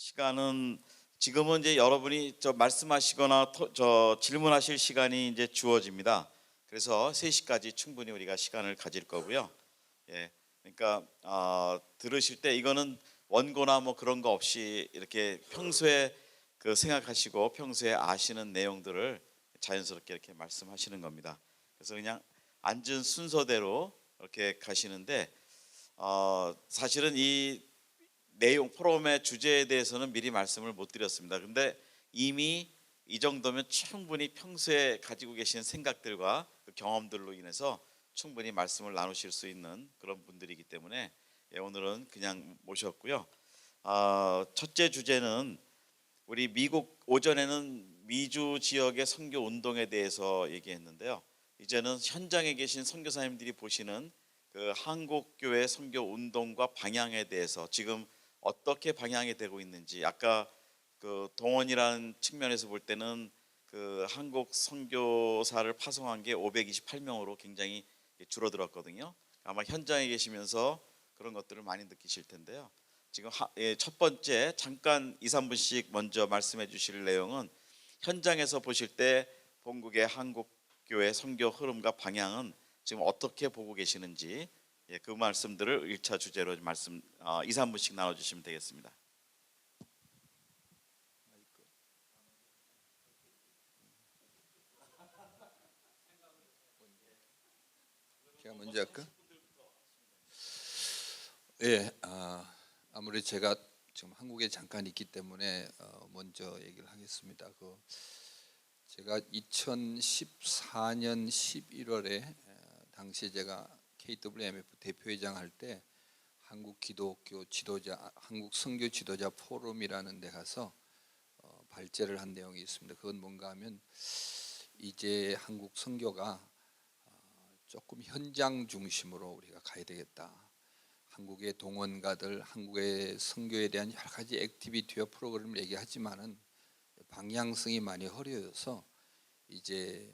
시간은 지금은 이제 여러분이 말씀하시거나 질문하실 시간이 이제 주어집니다. 그래서 3시까지 충분히 우리가 시간을 가질 거고요. 예, 그러니까 들으실 때 이거는 원고나 뭐 그런 거 없이 이렇게 평소에 생각하시고 평소에 아시는 내용들을 자연스럽게 이렇게 말씀하시는 겁니다. 그래서 그냥 앉은 순서대로 이렇게 가시는데 사실은 이 내용 포럼의 주제에 대해서는 미리 말씀을 못 드렸습니다. 근데 이미 이 정도면 충분히 평소에 가지고 계신 생각들과 경험들로 인해서 충분히 말씀을 나누실 수 있는 그런 분들이기 때문에 오늘은 그냥 모셨고요. 첫째 주제는 우리 미국 오전에는 미주 지역의 선교 운동에 대해서 얘기했는데요. 이제는 현장에 계신 선교사님들이 보시는 한국 교회 선교 운동과 방향에 대해서 지금 어떻게 방향이 되고 있는지, 아까 동원이라는 측면에서 볼 때는 한국 선교사를 파송한 게 528명으로 굉장히 줄어들었거든요. 아마 현장에 계시면서 그런 것들을 많이 느끼실 텐데요. 지금 첫 번째 잠깐 2, 3분씩 먼저 말씀해 주실 내용은 현장에서 보실 때 본국의 한국 교회 선교 흐름과 방향은 지금 어떻게 보고 계시는지, 그 말씀들을 1차 주제로 2, 3분씩 나눠 주시면 되겠습니다. 제가 먼저 할까? 예, 아무래도 제가 지금 한국에 잠깐 있기 때문에 먼저 얘기를 하겠습니다. 제가 2014년 11월에 당시 제가 KWMF 대표회장 할 때 한국 기독교 지도자, 한국 선교 지도자 포럼이라는 데 가서 발제를 한 내용이 있습니다. 그건 뭔가 하면 이제 한국 선교가 조금 현장 중심으로 우리가 가야 되겠다. 한국의 동원가들, 한국의 선교에 대한 여러 가지 액티비티와 프로그램을 얘기하지만은 방향성이 많이 흐려져서 이제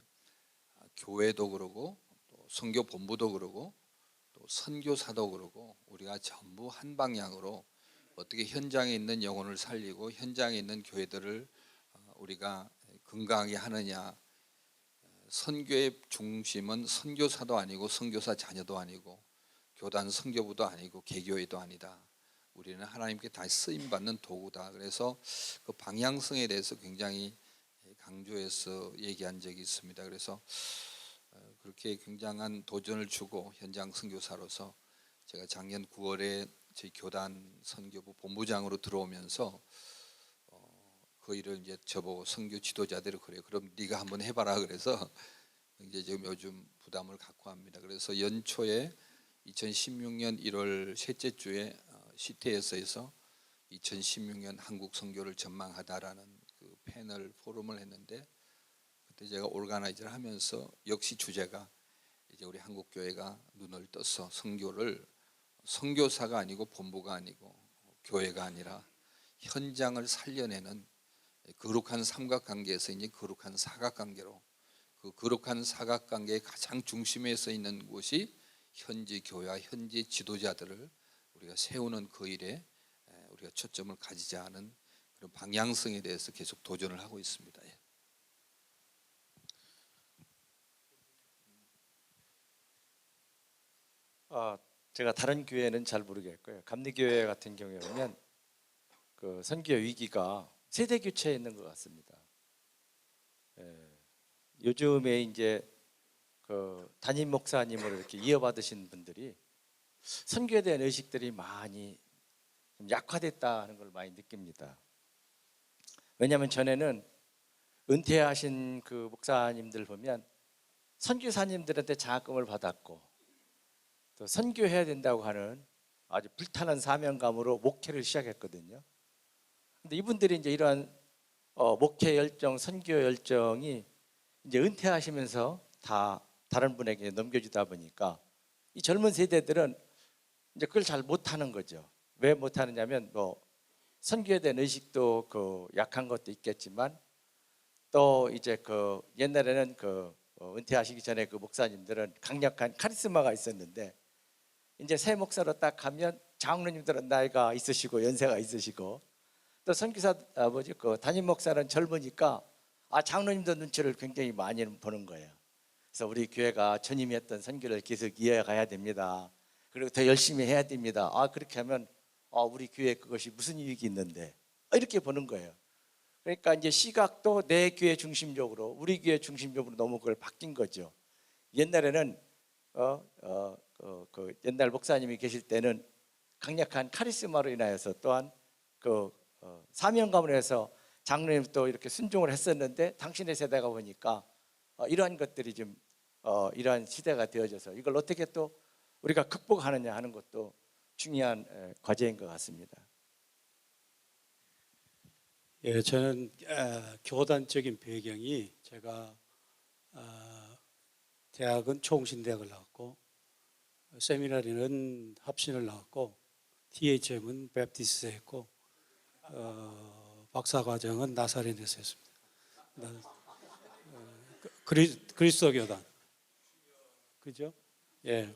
교회도 그러고 또 선교 본부도 그러고 또 선교사도 그러고 우리가 전부 한 방향으로 어떻게 현장에 있는 영혼을 살리고 현장에 있는 교회들을 우리가 건강하게 하느냐. 선교의 중심은 선교사도 아니고 선교사 자녀도 아니고 교단 선교부도 아니고 개교회도 아니다. 우리는 하나님께 다시 쓰임 받는 도구다. 그래서 그 방향성에 대해서 굉장히 강조해서 얘기한 적이 있습니다. 그래서 그렇게 굉장한 도전을 주고 현장 선교사로서 제가 작년 9월에 저희 교단 선교부 본부장으로 들어오면서 그 일을 이제 저보고 선교 지도자들이 그래요. 그럼 네가 한번 해봐라. 그래서 이제 지금 요즘 부담을 갖고 합니다. 그래서 연초에 2016년 1월 셋째 주에 CTS에서 2016년 한국 선교를 전망하다라는 그 패널 포럼을 했는데 그때 제가 오르가나이저를 하면서 역시 주제가 이제 우리 한국 교회가 눈을 떠서 선교를 선교사가 아니고 본부가 아니고 교회가 아니라 현장을 살려내는 거룩한 삼각관계에서 이제 거룩한 사각관계로 그 거룩한 사각관계의 가장 중심에 서 있는 곳이 현지 교회와 현지 지도자들을 우리가 세우는 그 일에 우리가 초점을 가지자 하는 그런 방향성에 대해서 계속 도전을 하고 있습니다. 제가 다른 교회는 잘 모르겠고요. 감리교회 같은 경우에 보면 그 선교 위기가 세대 교체에 있는 것 같습니다. 요즘에 이제 그 담임 목사님으로 이렇게 이어받으신 분들이 선교에 대한 의식들이 많이 좀 약화됐다는 걸 많이 느낍니다. 왜냐하면 전에는 은퇴하신 그 목사님들 보면 선교사님들한테 장학금을 받았고 또 선교해야 된다고 하는 아주 불타는 사명감으로 목회를 시작했거든요. 근데 이분들이 이제 이러한 목회 열정, 선교 열정이 이제 은퇴하시면서 다 다른 분에게 넘겨주다 보니까 이 젊은 세대들은 이제 그걸 잘 못하는 거죠. 왜 못하느냐면 뭐 선교에 대한 의식도 약한 것도 있겠지만 또 이제 옛날에는 은퇴하시기 전에 그 목사님들은 강력한 카리스마가 있었는데 이제 새 목사로 딱 가면 장로님들은 나이가 있으시고 연세가 있으시고 또 선교사 뭐지 그 담임 목사는 젊으니까 장로님도 눈치를 굉장히 많이 보는 거예요. 그래서 우리 교회가 전임이 했던 선교를 계속 이어가야 됩니다. 그리고 더 열심히 해야 됩니다. 그렇게 하면 우리 교회에 그것이 무슨 이익이 있는데 이렇게 보는 거예요. 그러니까 이제 시각도 내 교회 중심적으로 우리 교회 중심적으로 너무 그걸 바뀐 거죠. 옛날에는 그 옛날 목사님이 계실 때는 강력한 카리스마로 인하여서 또한 그 사명감을 해서 장로님 또 이렇게 순종을 했었는데 당신의 세대가 보니까 이러한 것들이 좀 이러한 시대가 되어져서 이걸 어떻게 또 우리가 극복하느냐 하는 것도 중요한 과제인 것 같습니다. 예, 저는 교단적인 배경이 제가 대학은 총신대학을 나왔고 세미나리는 합신을 나왔고 THM은 베프티스에 했고 박사과정은 나사렛에서 했습니다. 그리스도 교단, 그죠? 예,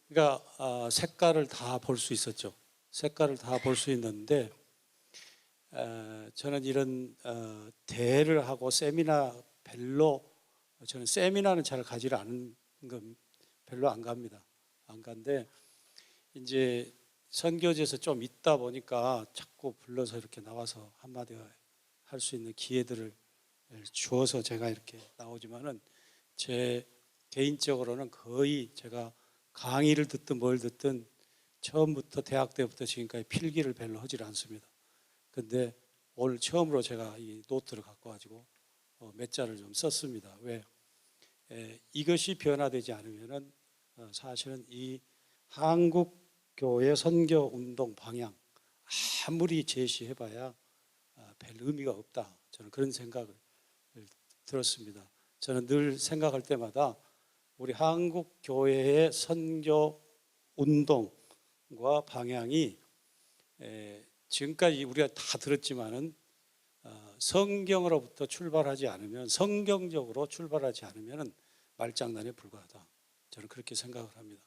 그러니까 색깔을 다 볼 수 있었죠. 색깔을 다 볼 수 있는데 저는 이런 대회를 하고 세미나 별로 저는 세미나는 잘 가지 않은 건 별로 안 갑니다. 안 간데 이제 선교지에서 좀 있다 보니까 자꾸 불러서 이렇게 나와서 한마디 할 수 있는 기회들을 주어서 제가 이렇게 나오지만은 제 개인적으로는 거의 제가 강의를 듣든 뭘 듣든 처음부터 대학 때부터 지금까지 필기를 별로 하질 않습니다. 근데 오늘 처음으로 제가 이 노트를 갖고 가지고 몇 자를 좀 썼습니다. 왜? 이것이 변화되지 않으면은 사실은 이 한국 교회 선교 운동 방향 아무리 제시해봐야 별 의미가 없다. 저는 그런 생각을 들었습니다. 저는 늘 생각할 때마다 우리 한국 교회의 선교 운동과 방향이 지금까지 우리가 다 들었지만은 성경으로부터 출발하지 않으면 성경적으로 출발하지 않으면 말장난에 불과하다. 저는 그렇게 생각을 합니다.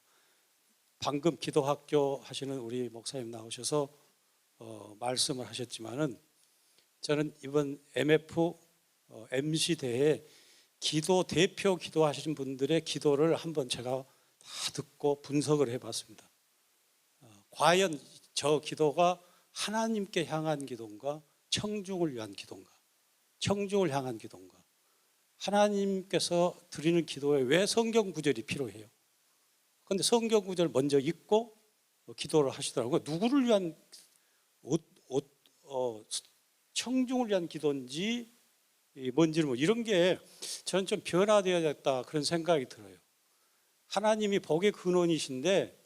방금 기도학교 하시는 우리 목사님 나오셔서 말씀을 하셨지만은 저는 이번 MF MC 대회 기도 대표 기도하신 분들의 기도를 한번 제가 다 듣고 분석을 해봤습니다. 과연 저 기도가 하나님께 향한 기도인가, 청중을 위한 기도인가, 청중을 향한 기도인가. 하나님께서 드리는 기도에 왜 성경 구절이 필요해요? 그런데 성경 구절 먼저 읽고 기도를 하시더라고요. 누구를 위한 청중을 위한 기도인지 뭔지는 뭐 이런 게 저는 좀 변화되어야겠다 그런 생각이 들어요. 하나님이 복의 근원이신데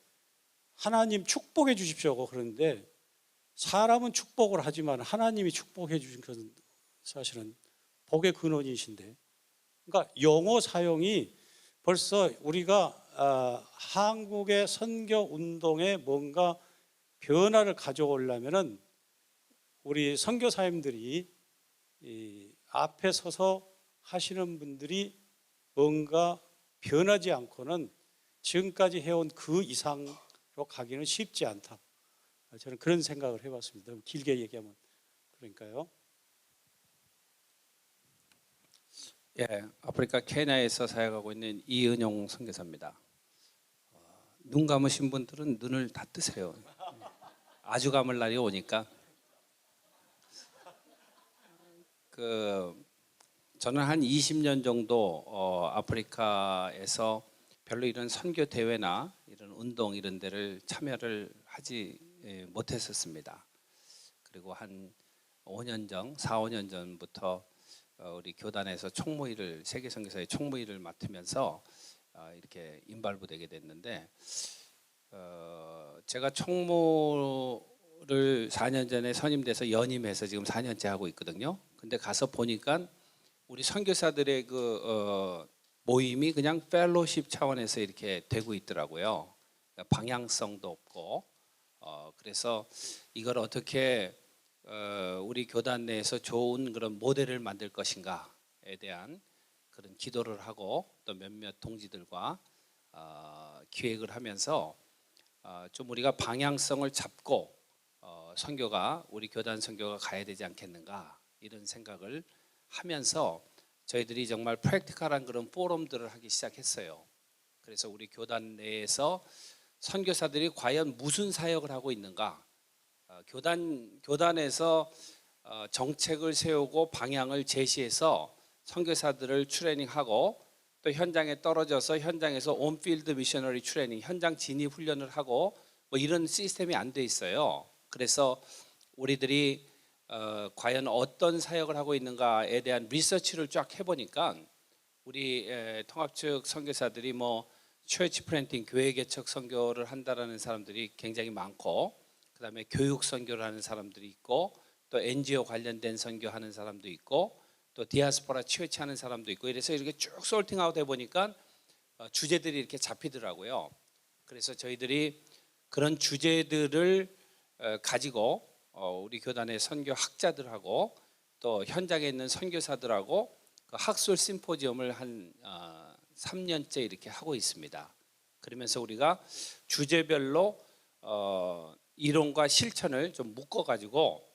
하나님 축복해 주십시오 그러는데 사람은 축복을 하지만 하나님이 축복해 주신 것은 사실은 복의 근원이신데, 그러니까 용어 사용이 벌써 우리가 한국의 선교 운동에 뭔가 변화를 가져오려면은 우리 선교사님들이 이 앞에 서서 하시는 분들이 뭔가 변하지 않고는 지금까지 해온 그 이상으로 가기는 쉽지 않다. 저는 그런 생각을 해봤습니다. 길게 얘기하면 그러니까요. 예, 아프리카 케냐에서 사역하고 있는 이은용 선교사입니다. 눈 감으신 분들은 눈을 다 뜨세요. 아주 감을 날이 오니까. 저는 한 20년 정도 아프리카에서 별로 이런 선교 대회나 이런 운동 이런 데를 참여를 하지 못했었습니다. 그리고 한 5년 전, 4, 5년 전부터 우리 교단에서 총무일을 세계 선교사의 총무일을 맡으면서 이렇게 인발부되게 됐는데 제가 총무를 4년 전에 선임돼서 연임해서 지금 4년째 하고 있거든요. 근데 가서 보니까 우리 선교사들의 그 모임이 그냥 펠로십 차원에서 이렇게 되고 있더라고요. 그러니까 방향성도 없고 그래서 이걸 어떻게 우리 교단 내에서 좋은 그런 모델을 만들 것인가에 대한 그런 기도를 하고 또 몇몇 동지들과 기획을 하면서 좀 우리가 방향성을 잡고 선교가 우리 교단 선교가 가야 되지 않겠는가 이런 생각을 하면서 저희들이 정말 프랙티컬한 그런 포럼들을 하기 시작했어요. 그래서 우리 교단 내에서 선교사들이 과연 무슨 사역을 하고 있는가, 교단에서 정책을 세우고 방향을 제시해서 선교사들을 트레이닝하고 또 현장에 떨어져서 현장에서 온필드 미셔너리 트레이닝, 현장 진입 훈련을 하고 뭐 이런 시스템이 안 돼 있어요. 그래서 우리들이 과연 어떤 사역을 하고 있는가에 대한 리서치를 쫙 해보니까 우리 통합 측 선교사들이 뭐 처치 플랜팅, 교회 개척 선교를 한다라는 사람들이 굉장히 많고, 그다음에 교육 선교를 하는 사람들이 있고, 또 NGO 관련된 선교하는 사람도 있고, 또 디아스포라 취해치 하는 사람도 있고, 이래서 이렇게 쭉 솔팅아웃 해보니까 주제들이 이렇게 잡히더라고요. 그래서 저희들이 그런 주제들을 가지고 우리 교단의 선교 학자들하고 또 현장에 있는 선교사들하고 그 학술 심포지엄을 한 3년째 이렇게 하고 있습니다. 그러면서 우리가 주제별로 이론과 실천을 좀 묶어가지고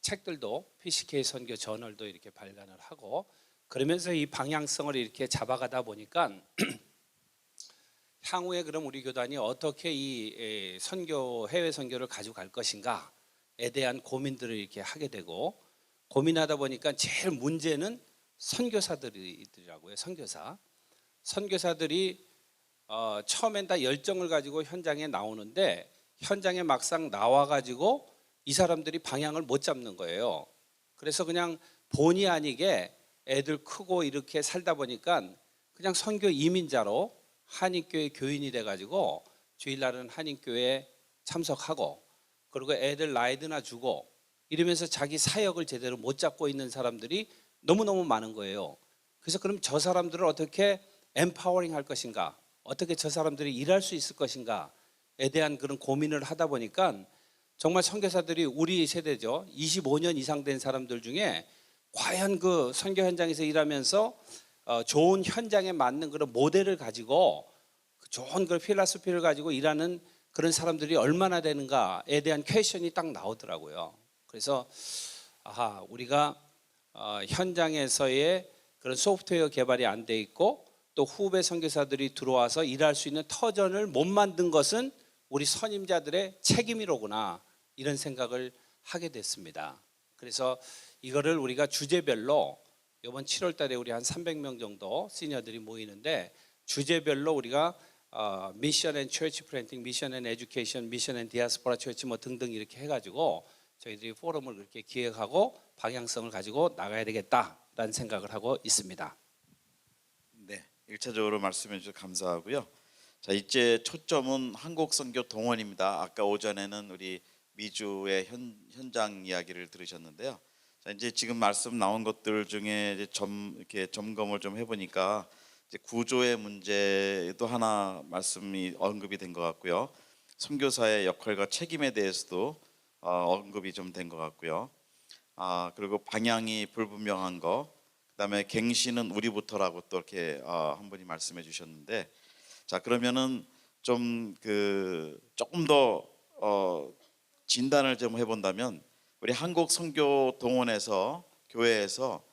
책들도 PCK 선교 저널도 이렇게 발간을 하고, 그러면서 이 방향성을 이렇게 잡아가다 보니까 향후에 그럼 우리 교단이 어떻게 이 선교, 해외 선교를 가지고 갈 것인가에 대한 고민들을 이렇게 하게 되고, 고민하다 보니까 제일 문제는 선교사들이더라고요. 선교사들이 처음엔 다 열정을 가지고 현장에 나오는데 현장에 막상 나와가지고 이 사람들이 방향을 못 잡는 거예요. 그래서 그냥 본의 아니게 애들 크고 이렇게 살다 보니까 그냥 선교 이민자로 한인교회 교인이 돼가지고 주일날은 한인교회에 참석하고, 그리고 애들 나이드나 주고 이러면서 자기 사역을 제대로 못 잡고 있는 사람들이 너무너무 많은 거예요. 그래서 그럼 저 사람들을 어떻게 엠파워링 할 것인가, 어떻게 저 사람들이 일할 수 있을 것인가에 대한 그런 고민을 하다 보니까 정말 선교사들이 우리 세대죠, 25년 이상 된 사람들 중에 과연 그 선교 현장에서 일하면서 좋은 현장에 맞는 그런 모델을 가지고 좋은 그 필라소피를 가지고 일하는 그런 사람들이 얼마나 되는가에 대한 퀘션이 딱 나오더라고요. 그래서 우리가 현장에서의 그런 소프트웨어 개발이 안 돼 있고 또 후배 선교사들이 들어와서 일할 수 있는 터전을 못 만든 것은 우리 선임자들의 책임이로구나, 이런 생각을 하게 됐습니다. 그래서 이거를 우리가 주제별로 이번 7월 달에 우리 한 300명 정도 시니어들이 모이는데 주제별로 우리가 미션 앤 처치 플랜팅, 미션 앤 에듀케이션, 미션 앤 디아스포라 처치 뭐 등등 이렇게 해가지고 저희들이 포럼을 그렇게 기획하고 방향성을 가지고 나가야 되겠다라는 생각을 하고 있습니다. 네, 1차적으로 말씀해 주셔서 감사하고요. 자, 이제 초점은 한국 선교 동원입니다. 아까 오전에는 우리 미주의 현장 이야기를 들으셨는데요. 자, 이제 지금 말씀 나온 것들 중에 이제 이렇게 점검을 좀 해보니까 이제 구조의 문제도 하나 말씀이 언급이 된 것 같고요. 선교사의 역할과 책임에 대해서도 언급이 좀 된 것 같고요. 그리고 방향이 불분명한 거, 그다음에 갱신은 우리부터라고 또 이렇게 한 분이 말씀해 주셨는데, 자 그러면은 좀 조금 더 진단을 좀 해본다면 우리 한국 선교 동원에서 교회에서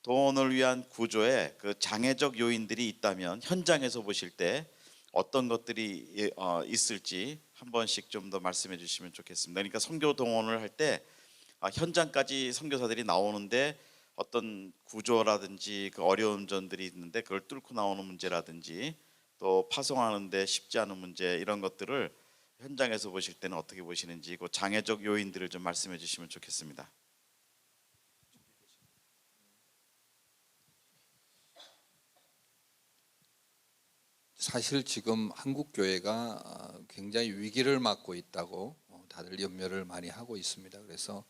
동원을 위한 구조에 그 장애적 요인들이 있다면 현장에서 보실 때 어떤 것들이 있을지 한 번씩 좀 더 말씀해 주시면 좋겠습니다. 그러니까 선교 동원을 할 때 현장까지 선교사들이 나오는데 어떤 구조라든지 그 어려운 점들이 있는데 그걸 뚫고 나오는 문제라든지 또 파송하는데 쉽지 않은 문제, 이런 것들을 현장에서 보실 때는 어떻게 보시는지 그 장애적 요인들을 좀 말씀해 주시면 좋겠습니다. 사실 지금 한국 교회가 굉장히 위기를 맞고 있다고 다들 염려를 많이 하고 있습니다. 그래서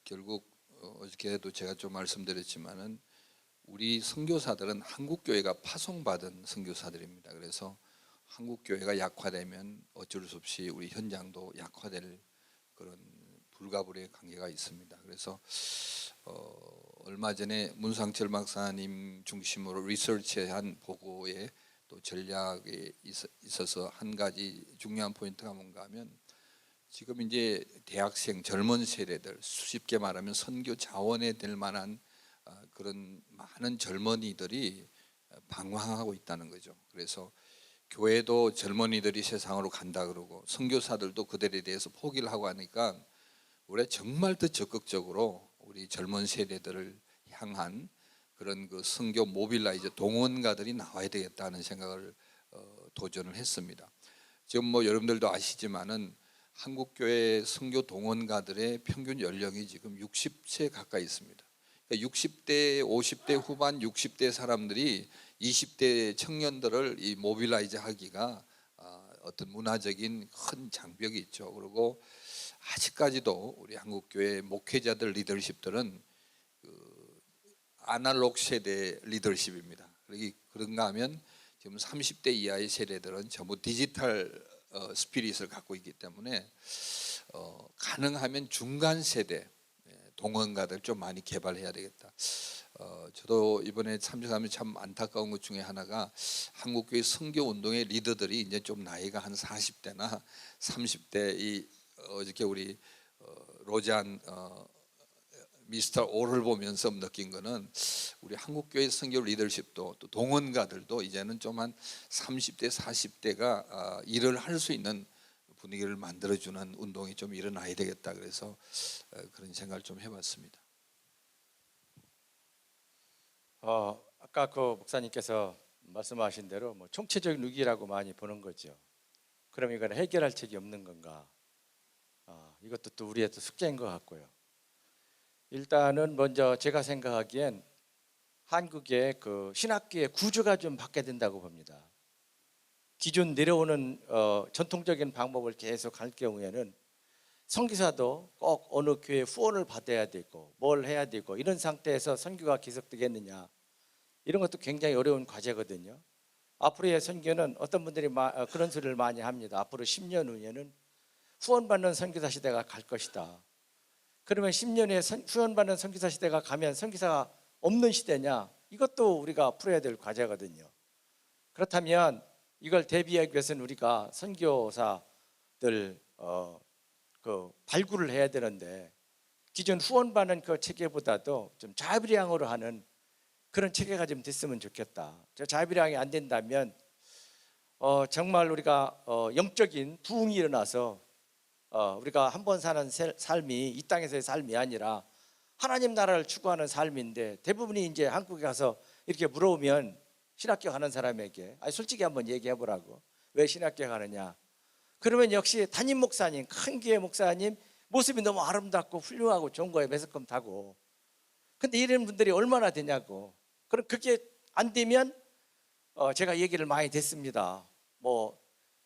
결국 어저께도 제가 좀 말씀드렸지만은 우리 선교사들은 한국 교회가 파송받은 선교사들입니다. 그래서 한국 교회가 약화되면 어쩔 수 없이 우리 현장도 약화될 그런 불가불의 관계가 있습니다. 그래서 얼마 전에 문상철 박사님 중심으로 리서치한 보고에 또 전략에 있어서 한 가지 중요한 포인트가 뭔가 하면 지금 이제 대학생 젊은 세대들 쉽게 말하면 선교 자원에 될 만한 그런 많은 젊은이들이 방황하고 있다는 거죠. 그래서 교회도 젊은이들이 세상으로 간다 그러고 선교사들도 그들에 대해서 포기를 하고 하니까 우리가 정말 더 적극적으로 우리 젊은 세대들을 향한 그런 그 선교 모빌라이저 동원가들이 나와야 되겠다는 생각을 도전을 했습니다. 지금 뭐 여러분들도 아시지만은 한국 교회 선교 동원가들의 평균 연령이 지금 60세 가까이 있습니다. 그러니까 60대, 50대 후반, 60대 사람들이 20대 청년들을 이 모빌라이즈 하기가 어떤 문화적인 큰 장벽이 있죠. 그리고 아직까지도 우리 한국 교회 목회자들 리더십들은 그 아날로그 세대 리더십입니다. 그런가 하면 지금 30대 이하의 세대들은 전부 디지털 스피릿을 갖고 있기 때문에 가능하면 중간 세대 동원가들 좀 많이 개발해야 되겠다. 저도 이번에 참석하면 참 안타까운 것 중에 하나가 한국교회 선교 운동의 리더들이 이제 좀 나이가 한 40대나 30대 이 어저께 우리 로잔 미스터 오를 보면서 느낀 거는 우리 한국교회 선교 리더십도 또 동원가들도 이제는 좀 한 30대 40대가 일을 할 수 있는 분위기를 만들어주는 운동이 좀 일어나야 되겠다. 그래서 그런 생각을 좀 해봤습니다. 아까 그 목사님께서 말씀하신 대로 뭐 총체적인 위기라고 많이 보는 거죠. 그럼 이건 해결할 책이 없는 건가? 이것도 또 우리의 또 숙제인 것 같고요. 일단은 먼저 제가 생각하기엔 한국의 그 신학교의 구조가 좀 바뀌어야 된다고 봅니다. 기존 내려오는 전통적인 방법을 계속 할 경우에는 선교사도 꼭 어느 교회 후원을 받아야 되고 뭘 해야 되고 이런 상태에서 선교가 계속되겠느냐, 이런 것도 굉장히 어려운 과제거든요. 앞으로의 선교는 어떤 분들이 그런 소리를 많이 합니다. 앞으로 10년 후에는 후원받는 선교사 시대가 갈 것이다. 그러면 10년 후에 후원받는 선교사 시대가 가면 선교사가 없는 시대냐? 이것도 우리가 풀어야 될 과제거든요. 그렇다면 이걸 대비하기 위해서는 우리가 선교사들 그 발굴을 해야 되는데, 기존 후원받는 그 체계보다도 좀 자비량으로 하는 그런 체계가 좀 됐으면 좋겠다. 저 자비량이 안 된다면 정말 우리가 영적인 부흥이 일어나서 우리가 한 번 사는 삶이 이 땅에서의 삶이 아니라 하나님 나라를 추구하는 삶인데, 대부분이 이제 한국에 가서 이렇게 물어보면 신학교 가는 사람에게 솔직히 한번 얘기해 보라고, 왜 신학교 가느냐, 그러면 역시 담임 목사님, 큰 교회 목사님 모습이 너무 아름답고 훌륭하고 좋은 거에 매스컴 타고, 근데 이런 분들이 얼마나 되냐고. 그럼 그게 안 되면 제가 얘기를 많이 됐습니다. 뭐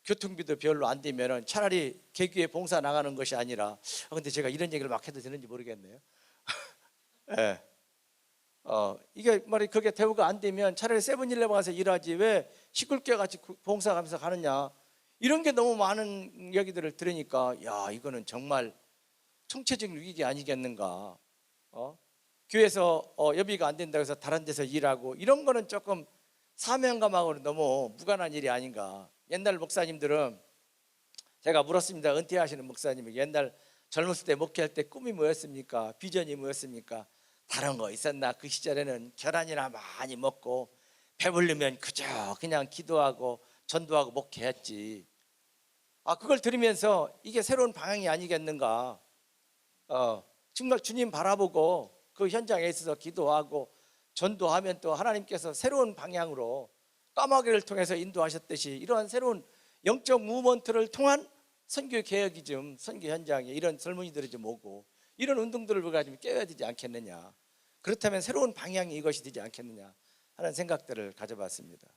교통비도 별로 안 되면은 차라리 개교에 봉사 나가는 것이 아니라, 근데 제가 이런 얘기를 막 해도 되는지 모르겠네요. 네. 이게 말이 그게 대우가 안 되면 차라리 세븐일레븐 가서 일하지 왜 시골교회 같이 봉사 가면서 가느냐, 이런 게 너무 많은 얘기들을 들으니까 야, 이거는 정말 총체적인 위기 아니겠는가. 교회에서 여비가 안 된다고 해서 다른 데서 일하고 이런 거는 조금 사명감하고는 너무 무관한 일이 아닌가. 옛날 목사님들은 제가 물었습니다. 은퇴하시는 목사님이 옛날 젊었을 때 목회할 때 꿈이 뭐였습니까? 비전이 뭐였습니까? 다른 거 있었나? 그 시절에는 계란이나 많이 먹고 배부르면 그저 그냥 기도하고 전도하고 목회했지. 그걸 들으면서 이게 새로운 방향이 아니겠는가. 정말 주님 바라보고 그 현장에 있어서 기도하고 전도하면 또 하나님께서 새로운 방향으로 까마귀를 통해서 인도하셨듯이 이러한 새로운 영적 무브먼트를 통한 선교 개혁이 좀 선교 현장에 이런 젊은이들이 좀 오고 이런 운동들을 우리가 좀 깨워야 되지 않겠느냐. 그렇다면 새로운 방향이 이것이 되지 않겠느냐 하는 생각들을 가져봤습니다.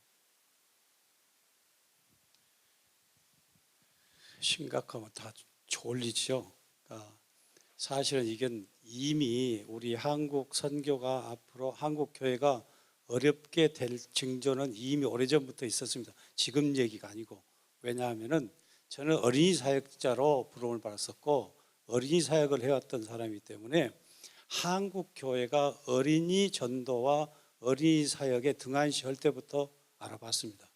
심각하면 다 졸리죠. 사실은 이건 이미 우리 한국 선교가 앞으로 한국 교회가 어렵게 될 징조는 이미 오래전부터 있었습니다. 지금 얘기가 아니고. 왜냐하면은 저는 어린이 사역자로 부름을 받았었고 어린이 사역을 해왔던 사람이기 때문에 한국 교회가 어린이 전도와 어린이 사역에 등한시할 때부터 알아봤습니다.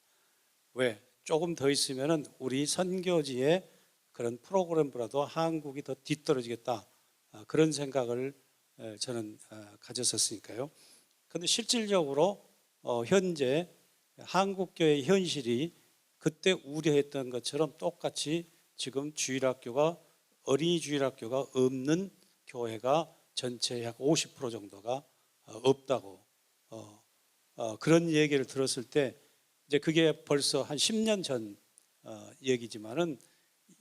왜? 조금 더 있으면은 우리 선교지에 그런 프로그램보다도 한국이 더 뒤떨어지겠다, 그런 생각을 저는 가졌었으니까요. 그런데 실질적으로 현재 한국교회 현실이 그때 우려했던 것처럼 똑같이 지금 주일학교가, 어린이 주일학교가 없는 교회가 전체 약 50% 정도가 없다고, 그런 얘기를 들었을 때 이제 그게 벌써 한 10년 전 얘기지만은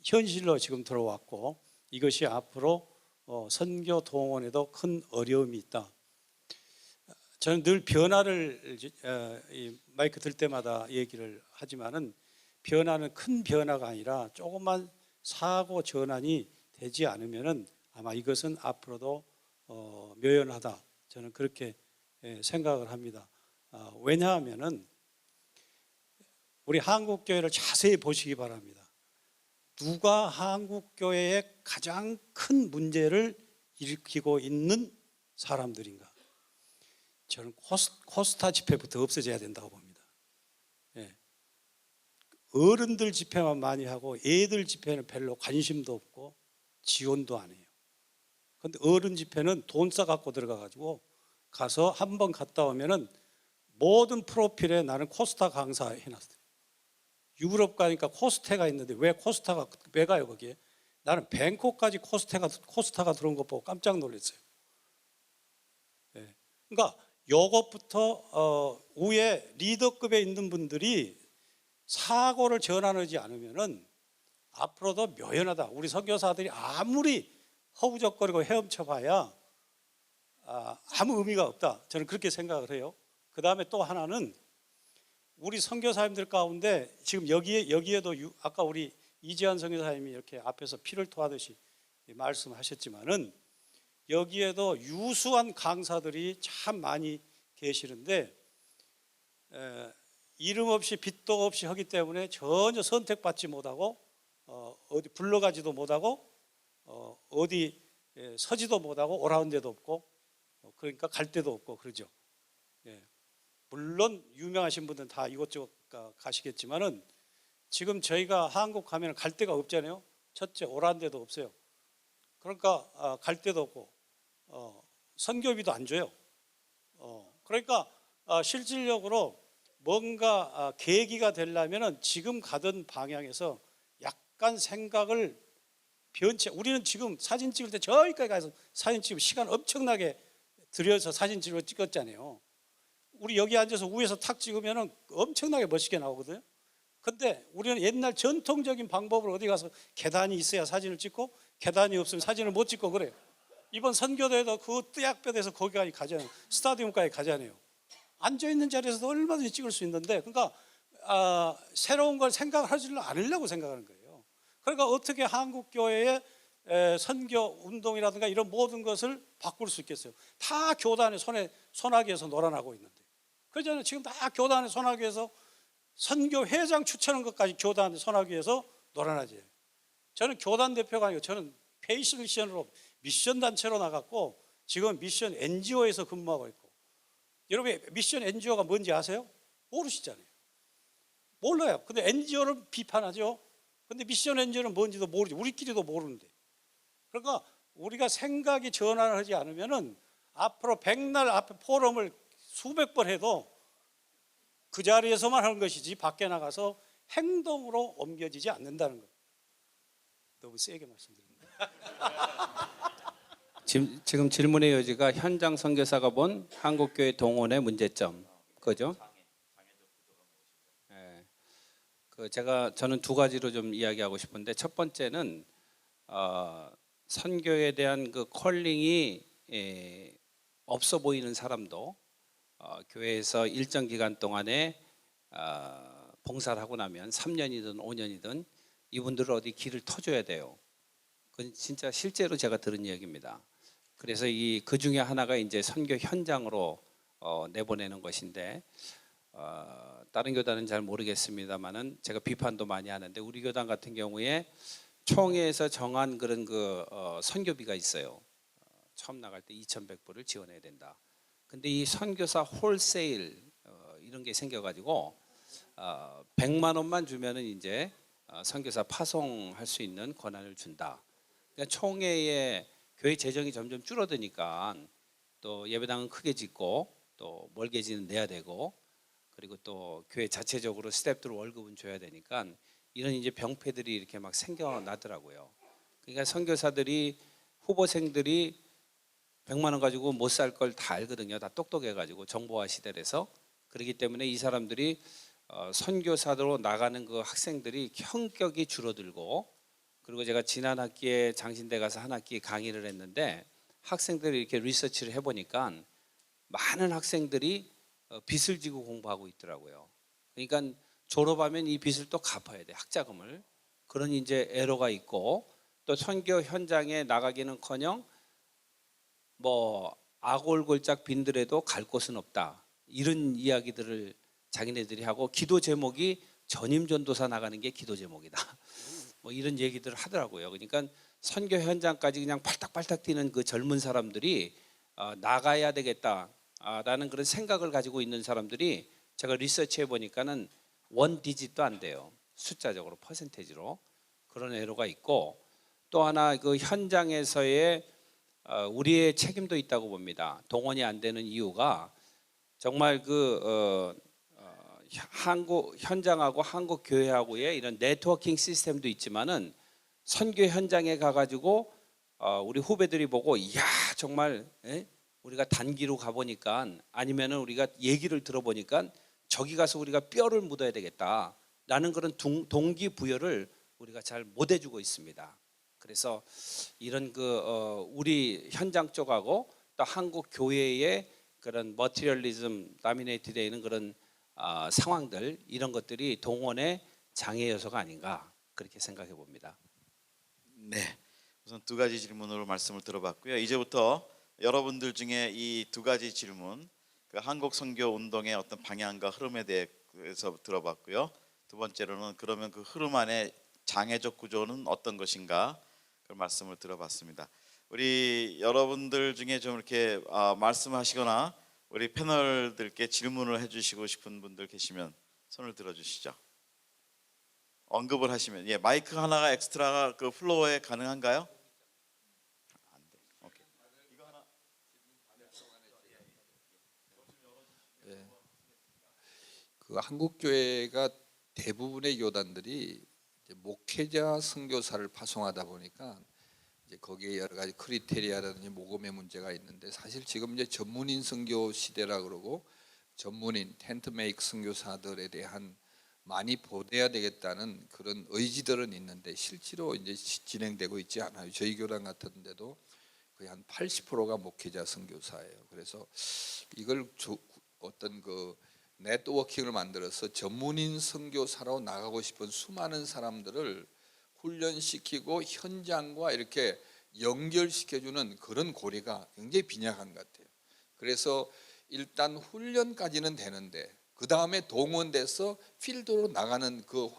현실로 지금 들어왔고, 이것이 앞으로 선교 동원에도 큰 어려움이 있다. 저는 늘 변화를 이 마이크 들 때마다 얘기를 하지만은, 변화는 큰 변화가 아니라 조그만 사고 전환이 되지 않으면은 아마 이것은 앞으로도 묘연하다, 저는 그렇게 생각을 합니다. 왜냐하면은 우리 한국 교회를 자세히 보시기 바랍니다. 누가 한국 교회의 가장 큰 문제를 일으키고 있는 사람들인가? 저는 코스타 집회부터 없어져야 된다고 봅니다. 예. 어른들 집회만 많이 하고 애들 집회는 별로 관심도 없고 지원도 안 해요. 그런데 어른 집회는 돈 싸갖고 들어가가지고 가서 한 번 갔다 오면은 모든 프로필에 나는 코스타 강사 해놨어요. 유럽 가니까 코스타가 있는데 왜 코스타가 왜 가요 거기에? 나는 뱅콕까지 코스타가 들어온 거 보고 깜짝 놀랐어요. 예. 그러니까 요것부터 위에 리더급에 있는 분들이 사고를 전환하지 않으면은 앞으로도 묘연하다. 우리 선교사들이 아무리 허우적거리고 헤엄쳐봐야 아무 의미가 없다. 저는 그렇게 생각을 해요. 그 다음에 또 하나는 우리 선교사님들 가운데 지금 여기에도 아까 우리 이지한 선교사님이 이렇게 앞에서 피를 토하듯이 말씀하셨지만은, 여기에도 유수한 강사들이 참 많이 계시는데 이름 없이 빚도 없이 하기 때문에 전혀 선택받지 못하고 어디 불러가지도 못하고 어디 서지도 못하고 오라는 데도 없고, 그러니까 갈 데도 없고 그러죠. 예. 물론 유명하신 분들은 다 이곳저곳 가시겠지만은 지금 저희가 한국 가면 갈 데가 없잖아요. 첫째 오라는 데도 없어요. 그러니까 갈 데도 없고 선교비도 안 줘요. 그러니까 실질적으로 뭔가 계기가 되려면은 지금 가던 방향에서 약간 생각을 변치. 우리는 지금 사진 찍을 때 저기까지 가서 사진 찍으면 시간 엄청나게 들여서 사진 찍었잖아요. 우리 여기 앉아서 위에서 탁 찍으면은 엄청나게 멋있게 나오거든요. 근데 우리는 옛날 전통적인 방법으로 어디 가서 계단이 있어야 사진을 찍고 계단이 없으면 사진을 못 찍고 그래요. 이번 선교대회도 그 뜨약볕에서 거기까지 가잖아요. 스타디움까지 가잖아요. 앉아있는 자리에서도 얼마든지 찍을 수 있는데, 그러니까 새로운 걸 생각하지 않으려고 생각하는 거예요. 그러니까 어떻게 한국교회의 선교 운동이라든가 이런 모든 것을 바꿀 수 있겠어요? 다 교단의 소나기에서 놀아나고 있는데. 그러잖아요. 지금 다 교단의 소나기에서 선교 회장 추천한 것까지 교단의 소나기에서 놀아나지. 저는 교단 대표가 아니고 저는 페이스 미션으로 미션 단체로 나갔고 지금 미션 NGO에서 근무하고 있고. 여러분 미션 NGO가 뭔지 아세요? 모르시잖아요. 몰라요. 근데 NGO를 비판하죠. 근데 미션 NGO는 뭔지도 모르죠. 우리끼리도 모르는데. 그러니까 우리가 생각이 전환을 하지 않으면은 앞으로 백날 앞에 포럼을 수백 번 해도 그 자리에서만 하는 것이지 밖에 나가서 행동으로 옮겨지지 않는다는 거예요. 너무 세게 말씀드립니다. 지금 질문의 여지가 현장 선교사가 본 한국교회 동원의 문제점, 그죠? 네. 저는 두 가지로 좀 이야기하고 싶은데, 첫 번째는 선교에 대한 그 컬링이 없어 보이는 사람도 교회에서 일정 기간 동안에 봉사를 하고 나면 3년이든 5년이든 이분들을 어디 길을 터줘야 돼요. 그건 진짜 실제로 제가 들은 이야기입니다. 그래서 그 중에 하나가 이제 선교 현장으로 내보내는 것인데, 다른 교단은 잘 모르겠습니다만은 제가 비판도 많이 하는데 우리 교단 같은 경우에 총회에서 정한 그런 선교비가 있어요. 처음 나갈 때 2,100불을 지원해야 된다. 근데 이 선교사 홀세일 이런 게 생겨가지고 100만 원만 주면은 이제 선교사 파송할 수 있는 권한을 준다. 그러니까 총회의 교회 재정이 점점 줄어드니까 또 예배당은 크게 짓고 또 멀게 짓는 내야 되고 그리고 또 교회 자체적으로 스태프들 월급은 줘야 되니까 이런 이제 병폐들이 이렇게 막 생겨나더라고요. 그러니까 선교사들이 후보생들이 100만 원 가지고 못 살 걸 다 알거든요. 다 똑똑해가지고 정보화 시대라서 그렇기 때문에 이 사람들이 선교사로 나가는 그 학생들이 현격이 줄어들고 그리고 제가 지난 학기에 장신대 가서 한 학기 강의를 했는데 학생들이 이렇게 리서치를 해보니까 많은 학생들이 빚을 지고 공부하고 있더라고요. 그러니까 졸업하면 이 빚을 또 갚아야 돼, 학자금을. 그런 이제 애로가 있고 또 선교 현장에 나가기는커녕 뭐 아골골짝 빈들에도 갈 곳은 없다. 이런 이야기들을 자기네들이 하고 기도 제목이 전임 전도사 나가는 게 기도 제목이다. 뭐 이런 얘기들을 하더라고요. 그러니까 선교 현장까지 그냥 팔딱팔딱 뛰는 그 젊은 사람들이 나가야 되겠다라는 그런 생각을 가지고 있는 사람들이 제가 리서치해 보니까는 원 디짓도 안 돼요. 숫자적으로 퍼센테이지로 그런 애로가 있고 또 하나 그 현장에서의 우리의 책임도 있다고 봅니다. 동원이 안 되는 이유가 정말 한국 현장하고 한국 교회하고의 이런 네트워킹 시스템도 있지만은 선교 현장에 가가지고 우리 후배들이 보고 이야 정말 우리가 단기로 가보니까 아니면은 우리가 얘기를 들어보니까 저기 가서 우리가 뼈를 묻어야 되겠다라는 그런 동기부여를 우리가 잘 못 해주고 있습니다. 그래서 이런 우리 현장 쪽하고 또 한국 교회의 그런 머티리얼리즘 다미네이트 되어 있는 그런 상황들 이런 것들이 동원의 장애 요소가 아닌가 그렇게 생각해 봅니다. 네, 우선 두 가지 질문으로 말씀을 들어봤고요. 이제부터 여러분들 중에 이 두 가지 질문, 그 한국 선교 운동의 어떤 방향과 흐름에 대해서 들어봤고요. 두 번째로는 그러면 그 흐름 안에 장애적 구조는 어떤 것인가 그 말씀을 들어봤습니다. 우리 여러분들 중에 좀 이렇게 말씀하시거나 우리 패널들께 질문을 해주시고 싶은 분들 계시면 손을 들어주시죠. 언급을 하시면 마이크 하나가 엑스트라가 그 플로어에 가능한가요? 안 돼. 오케이. 이거 하나. 그 한국 교회가 대부분의 교단들이 이제 목회자 선교사를 파송하다 보니까 이제 거기에 여러 가지 크리테리아라든지 모금의 문제가 있는데 사실 지금 이제 전문인 선교 시대라 그러고 전문인 텐트 메이크 선교사들에 대한 많이 보내야 되겠다는 그런 의지들은 있는데 실제로 이제 진행되고 있지 않아요. 저희 교단 같은데도 거의 한 80%가 목회자 선교사예요. 그래서 이걸 어떤 그 네트워킹을 만들어서 전문인 선교사로 나가고 싶은 수많은 사람들을 훈련시키고 현장과 이렇게 연결시켜주는 그런 고리가 굉장히 빈약한 것 같아요. 그래서 일단 훈련까지는 되는데 그 다음에 동원돼서 필드로 나가는 그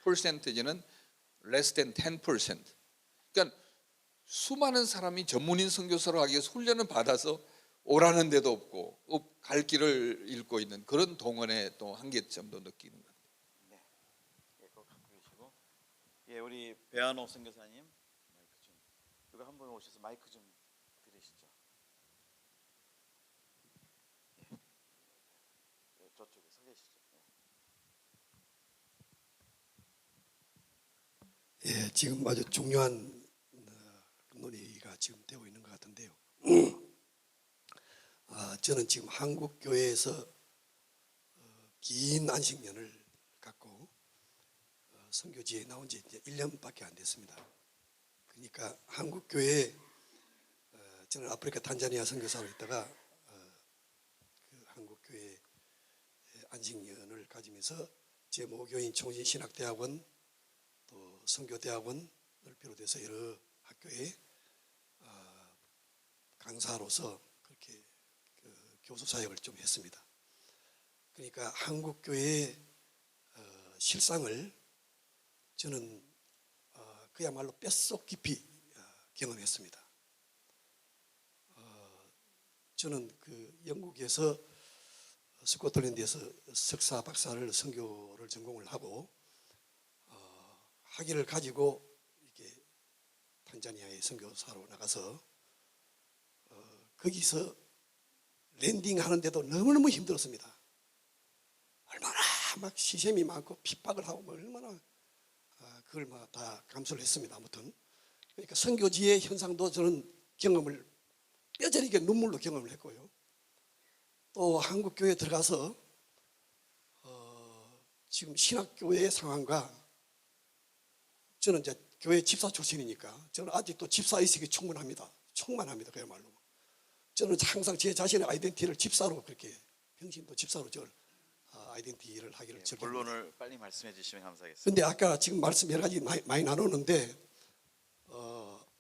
퍼센티지는 less than 10%. 그러니까 수많은 사람이 전문인 선교사로 하기 위해서 훈련을 받아서 오라는 데도 없고 갈 길을 잃고 있는 그런 동원의 또 한계점도 느끼는 것 같아요. 네, 그거 갖고 계시고, 우리 배한호 선교사님 마이크 좀 여기 한 분 오셔서 마이크 좀 드리시죠. 저쪽에 서 계시죠. 지금 아주 중요한 논의가 지금 되고 있는 것 같은데요. 저는 지금 한국 교회에서 긴 안식년을 갖고 선교지에 나온 지 이제 1년밖에 안 됐습니다. 그러니까 한국 교회에 저는 아프리카 탄자니아 선교사로 있다가 그 한국 교회 안식년을 가지면서 제 모교인 총신신학대학원 또 선교대학원을 비롯해서 여러 학교에 강사로서 그렇게 교수 사역을 좀 했습니다. 그러니까 한국 교회의 실상을 저는 그야말로 뼛속 깊이 경험했습니다. 저는 그 영국에서 스코틀랜드에서 석사 박사를 선교를 전공을 하고 학위를 가지고 이렇게 탄자니아에 선교사로 나가서 거기서 랜딩하는데도 너무너무 힘들었습니다. 얼마나 막 시샘이 많고 핍박을 하고 뭐 얼마나 그걸 막 다 감수를 했습니다. 아무튼 그러니까 선교지의 현상도 저는 경험을 뼈저리게 눈물로 경험을 했고요. 또 한국 교회에 들어가서 지금 신학교의 상황과 저는 이제 교회 집사 출신이니까 저는 아직도 집사 의식이 충만합니다. 그야말로 저는 항상 제 자신의 아이덴티티를 집사로 그렇게 평신도 집사로 저를 아이덴티티를 하기를 즐깁니다. 본론을 빨리 말씀해 주시면 감사하겠습니다. 근데 아까 지금 말씀 여러 가지 많이 나누는데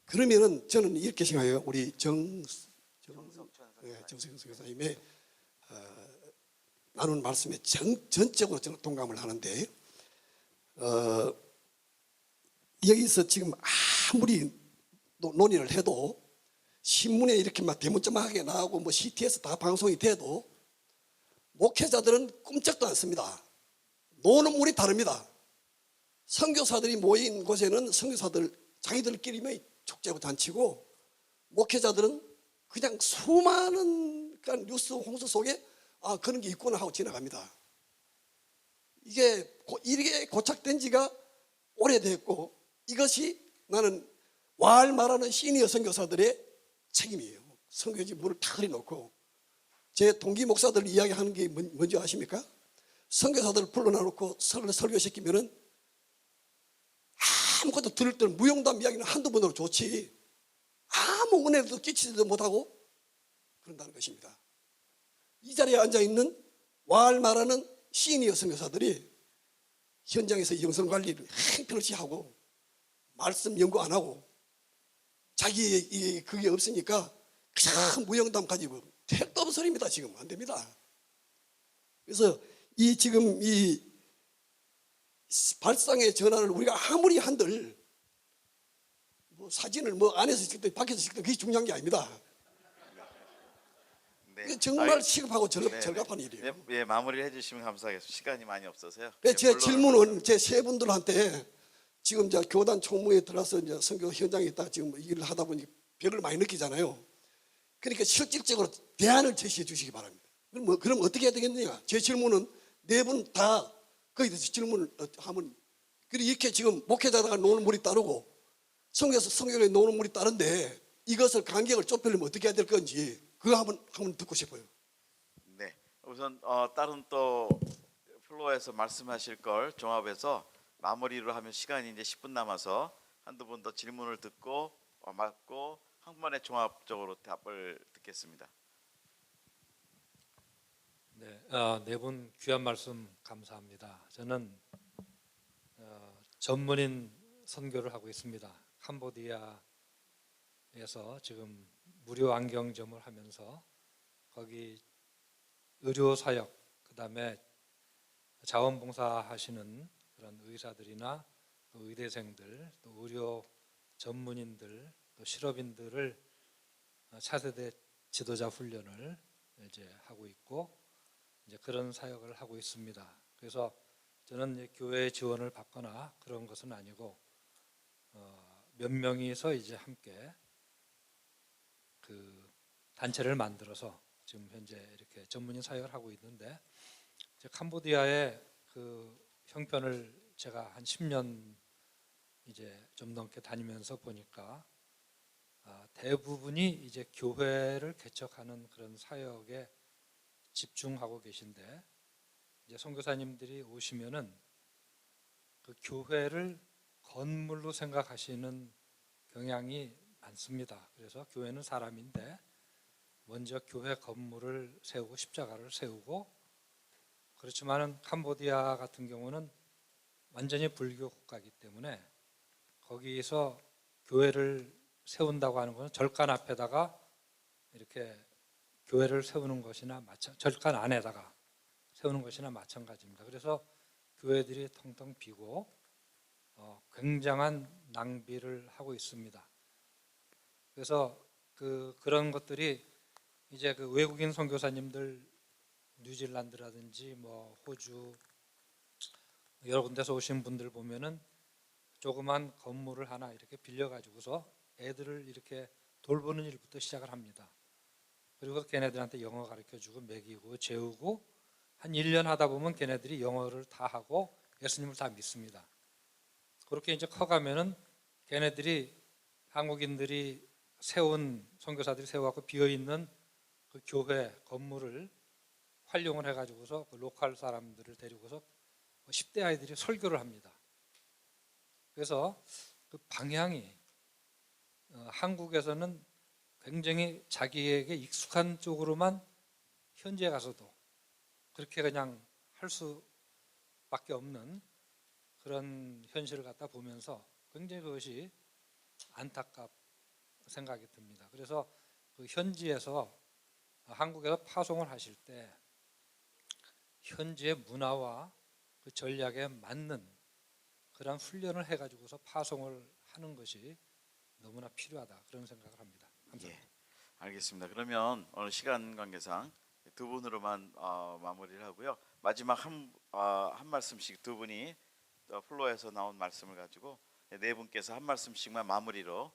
그러면은 저는 이렇게 생각해요. 우리 정석 선교사님의 나눈 말씀에 전적으로 저는 동감을 하는데 여기서 지금 아무리 논의를 해도 신문에 이렇게 막 대문짝하게 나오고 뭐 CT에서 다 방송이 돼도 목회자들은 꿈쩍도 않습니다. 노는 물이 다릅니다. 선교사들이 모인 곳에는 선교사들 자기들끼리만 축제하고 잔치고 목회자들은 그냥 수많은 그러니까 뉴스 홍수 속에 그런 게 있구나 하고 지나갑니다. 이게 고착된 지가 오래됐고 이것이 나는 왈 말하는 시니어 선교사들의 책임이에요. 선교지 문을 다 흐려놓고 제 동기 목사들 이야기하는 게 뭔지 아십니까? 선교사들을 불러놔놓고 설교시키면은 아무것도 들을 때는 무용담 이야기는 한두 번으로 좋지 아무 은혜도 끼치지도 못하고 그런다는 것입니다. 이 자리에 앉아있는 왈 말하는 시니어 선교사들이 현장에서 영성관리를 행편없이 하고 말씀 연구 안 하고 자기의 그게 없으니까 그냥 무용담 가지고 택도 없는 소리입니다. 지금 안 됩니다. 그래서 지금 이 발상의 전환을 우리가 아무리 한들 뭐 사진을 뭐 안에서 찍든 밖에서 찍든 그게 중요한 게 아닙니다. 네. 정말 시급하고 절갑한 일이에요. 예, 마무리를 해주시면 감사하겠습니다. 시간이 많이 없어서요. 제 질문은 제 세 분들한테 지금 이제 교단 총무에 들어서 이제 선교 현장에 있다 지금 일을 하다 보니 벽을 많이 느끼잖아요. 그러니까 실질적으로 대안을 제시해 주시기 바랍니다. 그럼 어떻게 해야 되겠느냐? 제 질문은 네 분 다 거기에 대해서 질문을 하면 이렇게 지금 목회자다가 노는 물이 따르고 성교에 노는 물이 따른데 이것을 간격을 좁히려면 어떻게 해야 될 건지 그거 한번 듣고 싶어요. 네, 우선 다른 또 플로어에서 말씀하실 걸 종합해서 마무리로 하면 시간이 이제 10분 남아서 한두 분 더 질문을 듣고 맞고 한 번에 종합적으로 답을 듣겠습니다. 네, 네 분 귀한 말씀 감사합니다. 저는 전문인 선교를 하고 있습니다. 캄보디아에서 지금 무료 안경점을 하면서 거기 의료 사역, 그다음에 자원봉사 하시는 그런 의사들이나 또 의대생들, 또 의료 전문인들, 또 실업인들을 차세대 지도자 훈련을 이제 하고 있고 이제 그런 사역을 하고 있습니다. 그래서 저는 이제 교회 지원을 받거나 그런 것은 아니고 몇 명이서 이제 함께 그 단체를 만들어서 지금 현재 이렇게 전문인 사역을 하고 있는데 이제 캄보디아의 그 형편을 제가 한 10년 이제 좀 넘게 다니면서 보니까 대부분이 이제 교회를 개척하는 그런 사역에 집중하고 계신데 이제 선교사님들이 오시면은 그 교회를 건물로 생각하시는 경향이 많습니다. 그래서 교회는 사람인데 먼저 교회 건물을 세우고 십자가를 세우고 그렇지만은 캄보디아 같은 경우는 완전히 불교 국가이기 때문에 거기서 교회를 세운다고 하는 것은 절간 앞에다가 이렇게 교회를 세우는 것이나 절간 안에다가 세우는 것이나 마찬가지입니다. 그래서 교회들이 텅텅 비고 굉장한 낭비를 하고 있습니다. 그래서 그런 것들이 이제 그 외국인 선교사님들 뉴질랜드라든지 뭐 호주 여러 군데서 오신 분들 보면은 조그만 건물을 하나 이렇게 빌려가지고서 애들을 이렇게 돌보는 일부터 시작을 합니다. 그리고 걔네들한테 영어 가르쳐주고 먹이고 재우고 한 1년 하다 보면 걔네들이 영어를 다 하고 예수님을 다 믿습니다. 그렇게 이제 커가면은 걔네들이 한국인들이 세운 선교사들이 세워갖고 비어 있는 그 교회 건물을 활용을 해가지고서 그 로컬 사람들을 데리고서 10대 아이들이 설교를 합니다. 그래서 그 방향이 한국에서는 굉장히 자기에게 익숙한 쪽으로만 현지에 가서도 그렇게 그냥 할 수밖에 없는 그런 현실을 갖다 보면서 굉장히 그것이 안타깝 생각이 듭니다. 그래서 그 현지에서 한국에서 파송을 하실 때 현지의 문화와 그 전략에 맞는 그런 훈련을 해가지고서 파송을 하는 것이 너무나 필요하다 그런 생각을 합니다. 감사합니다. 예, 알겠습니다. 그러면 오늘 시간 관계상 두 분으로만 마무리를 하고요. 마지막 한 말씀씩 두 분이 플로에서 나온 말씀을 가지고 네 분께서 한 말씀씩만 마무리로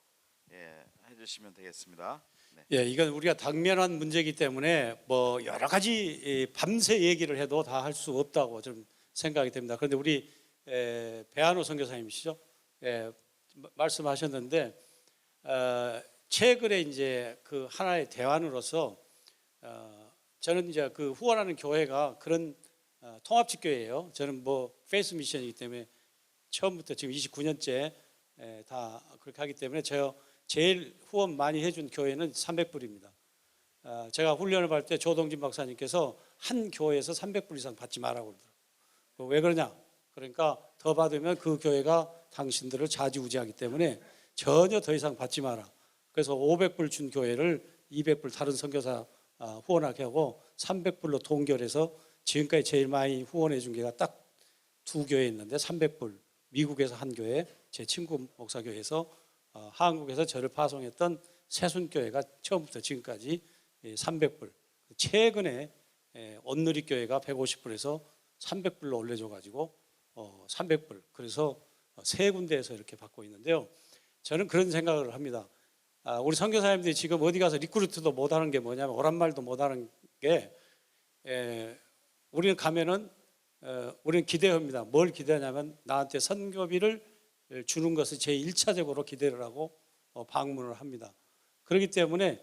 해주시면 되겠습니다. 네. 예, 이건 우리가 당면한 문제이기 때문에 뭐 여러 가지 밤새 얘기를 해도 다 할 수 없다고 좀 생각이 됩니다. 그런데 우리 배한호 선교사님이시죠? 말씀하셨는데 최근에 이제 그 하나의 대안으로서 저는 이제 그 후원하는 교회가 그런 통합직 교회예요. 저는 뭐 페이스 미션이기 때문에 처음부터 지금 29년째 다 그렇게 하기 때문에 제일 후원 많이 해준 교회는 300불입니다. 제가 훈련을 받을 때 조동진 박사님께서 한 교회에서 300불 이상 받지 말라고 그러더라고요. 왜 그러냐? 그러니까 더 받으면 그 교회가 당신들을 좌지우지하기 때문에 전혀 더 이상 받지 마라. 그래서 500불 준 교회를 200불 다른 선교사 후원하게 하고 300불로 동결해서 지금까지 제일 많이 후원해 준 교회가 딱 두 교회 있는데 300불, 미국에서 한 교회, 제 친구 목사교회에서 한국에서 저를 파송했던 새순교회가 처음부터 지금까지 300불. 최근에 온누리교회가 150불에서 300불로 올려줘가지고 300불. 그래서 세 군데에서 이렇게 받고 있는데요. 저는 그런 생각을 합니다. 우리 선교사님들이 지금 어디 가서 리크루트도 못하는 게 뭐냐면 오란말도 못하는 게 우리는 가면은 우리는 기대합니다. 뭘 기대하냐면 나한테 선교비를 주는 것을 제1차적으로 기대를 하고 방문을 합니다. 그렇기 때문에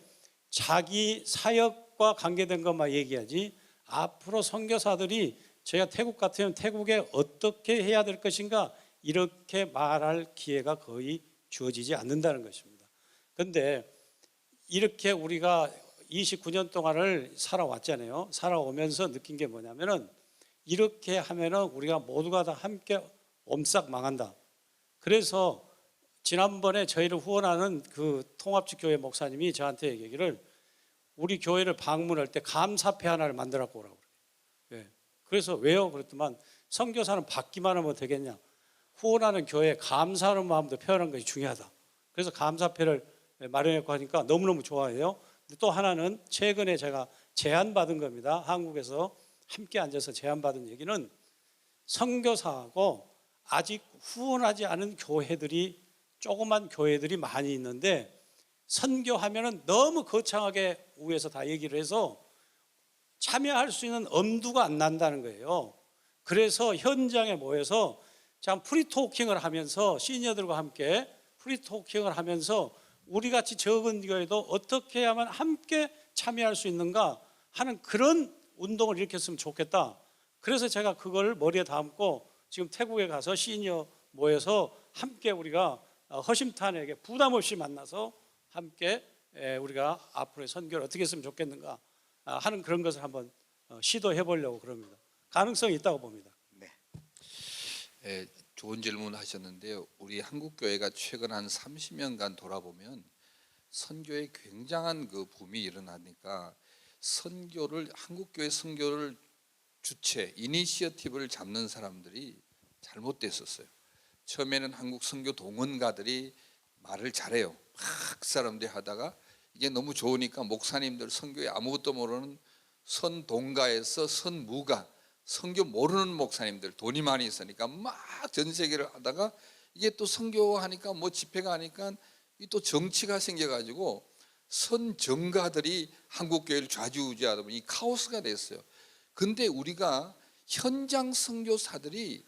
자기 사역과 관계된 것만 얘기하지 앞으로 선교사들이 저희가 태국 같으면 태국에 어떻게 해야 될 것인가 이렇게 말할 기회가 거의 주어지지 않는다는 것입니다. 그런데 이렇게 우리가 29년 동안을 살아왔잖아요. 살아오면서 느낀 게 뭐냐면은 이렇게 하면은 우리가 모두가 다 함께 옴싹 망한다. 그래서 지난번에 저희를 후원하는 그 통합직 교회 목사님이 저한테 얘기를 우리 교회를 방문할 때 감사패 하나를 만들어 갖고 오라고 그래요. 그래서 왜요? 그랬더만 선교사는 받기만 하면 되겠냐? 후원하는 교회에 감사하는 마음도 표현하는 것이 중요하다. 그래서 감사패를 마련했고 하니까 너무너무 좋아해요. 또 하나는 최근에 제가 제안받은 겁니다. 한국에서 함께 앉아서 제안받은 얘기는 선교사하고 아직 후원하지 않은 교회들이 조그만 교회들이 많이 있는데 선교하면은 너무 거창하게 위에서 다 얘기를 해서 참여할 수 있는 엄두가 안 난다는 거예요. 그래서 현장에 모여서 참 프리토킹을 하면서 시니어들과 함께 프리토킹을 하면서 우리 같이 적은 교회도 어떻게 해야만 함께 참여할 수 있는가 하는 그런 운동을 일으켰으면 좋겠다. 그래서 제가 그걸 머리에 담고 지금 태국에 가서 시니어 모여서 함께 우리가 허심탄회하게 부담 없이 만나서 함께 우리가 앞으로의 선교를 어떻게 했으면 좋겠는가 하는 그런 것을 한번 시도해 보려고 그럽니다. 가능성이 있다고 봅니다. 좋은 질문 하셨는데요. 우리 한국 교회가 최근 한 30년간 돌아보면 선교에 굉장한 그 붐이 일어나니까 한국 교회 선교를 주체, 이니시어티브를 잡는 사람들이 잘못됐었어요. 처음에는 한국 선교 동원가들이 말을 잘해요. 막 사람들이 하다가 이게 너무 좋으니까 목사님들 선교에 아무것도 모르는 선동가에서 선무가 선교 모르는 목사님들 돈이 많이 있으니까 막 전 세계를 하다가 이게 또 선교하니까 뭐 집회가 하니까 이 또 정치가 생겨가지고 선정가들이 한국 교회를 좌지우지하다 보니 이 카오스가 됐어요. 근데 우리가 현장 선교사들이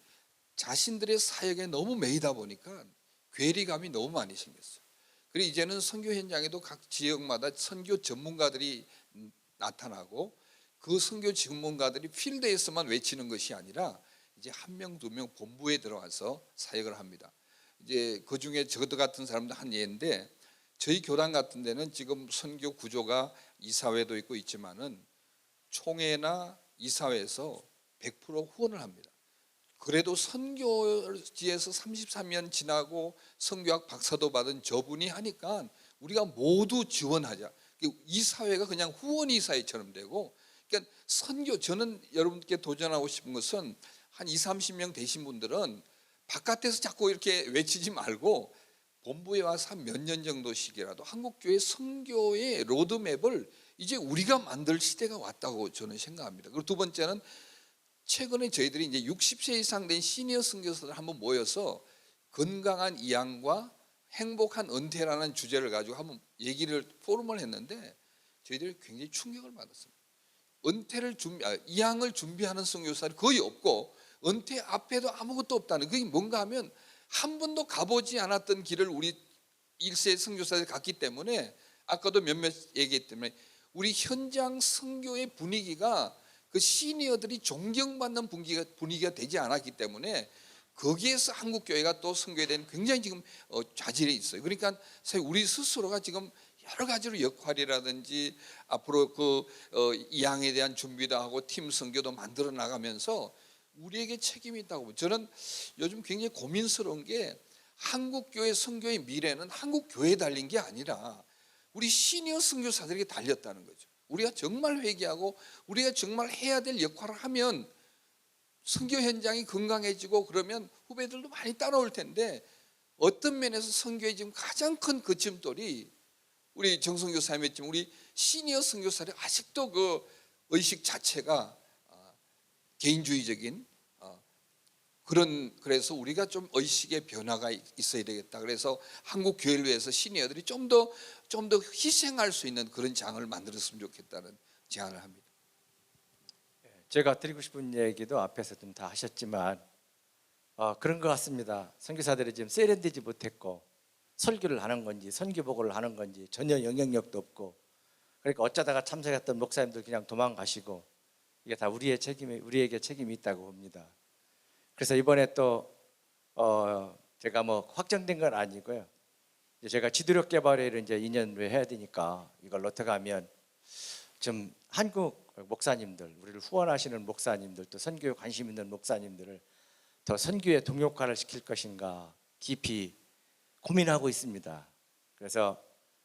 자신들의 사역에 너무 매이다 보니까 괴리감이 너무 많이 생겼어요. 그리고 이제는 선교 현장에도 각 지역마다 선교 전문가들이 나타나고 그 선교 전문가들이 필드에서만 외치는 것이 아니라 이제 한 명, 두 명 본부에 들어와서 사역을 합니다. 이제 그 중에 저도 같은 사람도 한 예인데 저희 교단 같은 데는 지금 선교 구조가 이사회도 있고 있지만은 총회나 이사회에서 100% 후원을 합니다. 그래도 선교지에서 33년 지나고 선교학 박사도 받은 저분이 하니까 우리가 모두 지원하자. 이 사회가 그냥 후원 이사회처럼 되고, 그러니까 선교, 저는 여러분께 도전하고 싶은 것은 한 20, 30명 되신 분들은 바깥에서 자꾸 이렇게 외치지 말고 본부에 와서 한 몇 년 정도씩이라도 한국교회 선교의 로드맵을 이제 우리가 만들 시대가 왔다고 저는 생각합니다. 그리고 두 번째는 최근에 저희들이 이제 60세 이상 된 시니어 선교사들 한번 모여서 건강한 이양과 행복한 은퇴라는 주제를 가지고 한번 포럼을 했는데 저희들이 굉장히 충격을 받았습니다. 이양을 준비하는 선교사들이 거의 없고 은퇴 앞에도 아무것도 없다는, 그게 뭔가 하면 한 번도 가보지 않았던 길을 우리 1세 선교사들이 갔기 때문에, 아까도 몇몇 얘기했기 때문에 우리 현장 선교의 분위기가 그 시니어들이 존경받는 분위기가 되지 않았기 때문에 거기에서 한국 교회가 또 선교에 대한 굉장히 지금 좌절해 있어요. 그러니까 사실 우리 스스로가 지금 여러 가지로 역할이라든지 앞으로 이양에 대한 준비도 하고 팀 선교도 만들어 나가면서 우리에게 책임이 있다고. 저는 요즘 굉장히 고민스러운 게 한국 교회 선교의 미래는 한국 교회에 달린 게 아니라 우리 시니어 선교사들에게 달렸다는 거죠. 우리가 정말 회개하고 우리가 정말 해야 될 역할을 하면 선교 현장이 건강해지고 그러면 후배들도 많이 따라올 텐데, 어떤 면에서 선교의 지금 가장 큰 거침돌이 우리 정성교 사님했지만 우리 시니어 선교사들이 아직도 그 의식 자체가 개인주의적인 그래서 우리가 좀 의식의 변화가 있어야 되겠다. 그래서 한국 교회를 위해서 시니어들이 좀 더 희생할 수 있는 그런 장을 만들었으면 좋겠다는 제안을 합니다. 제가 드리고 싶은 얘기도 앞에서 좀 다 하셨지만 그런 것 같습니다. 선교사들이 지금 세련되지 못했고 설교를 하는 건지 선교복을 하는 건지 전혀 영향력도 없고, 그러니까 어쩌다가 참석했던 목사님들 그냥 도망가시고, 이게 다 우리에게 책임이 있다고 봅니다. 그래서 이번에 또 제가 뭐 확정된 건 아니고요. 제가 지도력 개발회를 이제 2년 후에 해야 되니까 이걸 어떻게 하면 좀 한국 목사님들, 우리를 후원하시는 목사님들, 또 선교에 관심 있는 목사님들을 더 선교에 동역화를 시킬 것인가 깊이 고민하고 있습니다. 그래서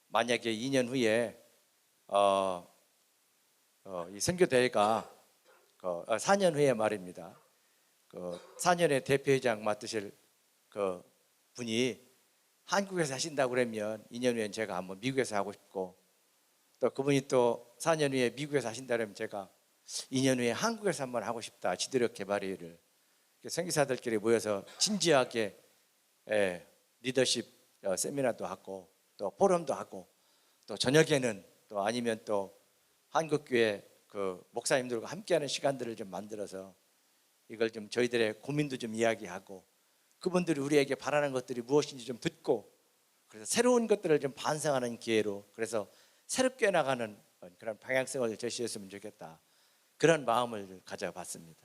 만약에 2년 후에 이 선교 대회가 4년 후에 말입니다. 4년의 대표회장 맡으실 그 분이 한국에서 하신다고 그러면 2년 후엔 제가 한번 미국에서 하고 싶고, 또 그분이 또 4년 후에 미국에서 하신다 그러면 제가 2년 후에 한국에서 한번 하고 싶다. 지도력 개발회의를 선교사들끼리 모여서 진지하게 리더십 세미나도 하고 또 포럼도 하고, 또 저녁에는 또 아니면 또 한국교회 그 목사님들과 함께하는 시간들을 좀 만들어서 이걸 좀 저희들의 고민도 좀 이야기하고, 그분들이 우리에게 바라는 것들이 무엇인지 좀 듣고, 그래서 새로운 것들을 좀 반성하는 기회로, 그래서 새롭게 나가는 그런 방향성을 제시했으면 좋겠다, 그런 마음을 가져봤습니다.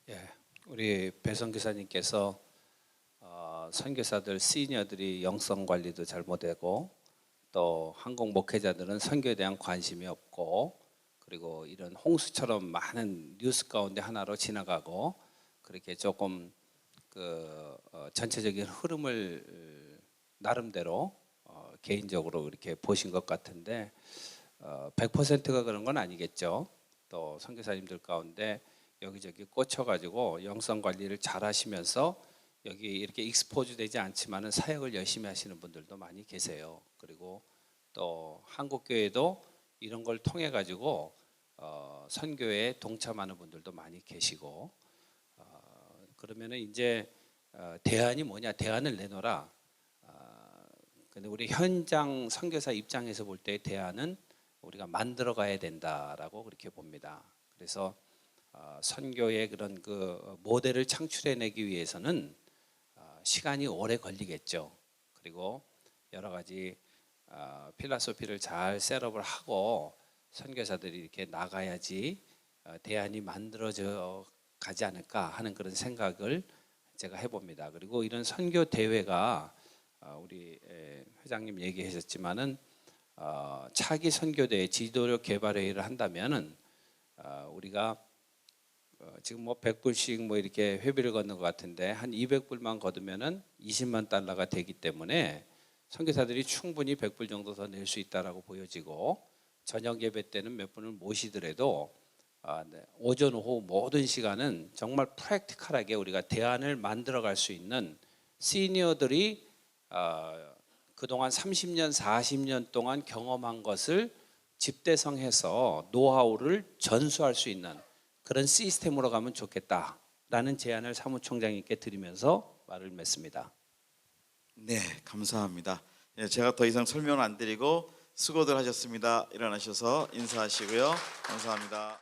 예, 우리 배성 기사님께서 선교사들 시니어들이 영성 관리도 잘 못하고 또 한국 목회자들은 선교에 대한 관심이 없고, 그리고 이런 홍수처럼 많은 뉴스 가운데 하나로 지나가고, 그렇게 조금 전체적인 흐름을 나름대로 개인적으로 이렇게 보신 것 같은데 100%가 그런 건 아니겠죠. 또 선교사님들 가운데 여기저기 꽂혀가지고 영성 관리를 잘 하시면서 여기 이렇게 익스포즈 되지 않지만은 사역을 열심히 하시는 분들도 많이 계세요. 그리고 또 한국 교회도 이런 걸 통해 가지고 선교에 동참하는 분들도 많이 계시고, 그러면은 이제 대안이 뭐냐, 대안을 내놓으라. 근데 우리 현장 선교사 입장에서 볼 때 대안은 우리가 만들어 가야 된다라고 그렇게 봅니다. 그래서 선교의 그런 그 모델을 창출해내기 위해서는 시간이 오래 걸리겠죠. 그리고 여러 가지 필라소피를 잘 셋업을 하고 선교사들이 이렇게 나가야지 대안이 만들어져 가지 않을까 하는 그런 생각을 제가 해봅니다. 그리고 이런 선교 대회가 우리 회장님 얘기하셨지만은 차기 선교대 지도력 개발 회의를 한다면은 우리가 지금 뭐 100불씩 뭐 이렇게 회비를 걷는 것 같은데 한 200불만 걷으면은 20만 달러가 되기 때문에 선교사들이 충분히 100불 정도 더 낼 수 있다라고 보여지고 저녁 예배 때는 몇 분을 모시더라도 오전 오후 모든 시간은 정말 프랙티컬하게 우리가 대안을 만들어 갈 수 있는 시니어들이 그동안 30년 40년 동안 경험한 것을 집대성해서 노하우를 전수할 수 있는 그런 시스템으로 가면 좋겠다라는 제안을 사무총장님께 드리면서 말을 맺습니다. 네, 감사합니다. 예, 제가 더 이상 설명을 안 드리고 수고들 하셨습니다. 일어나셔서 인사하시고요. 감사합니다.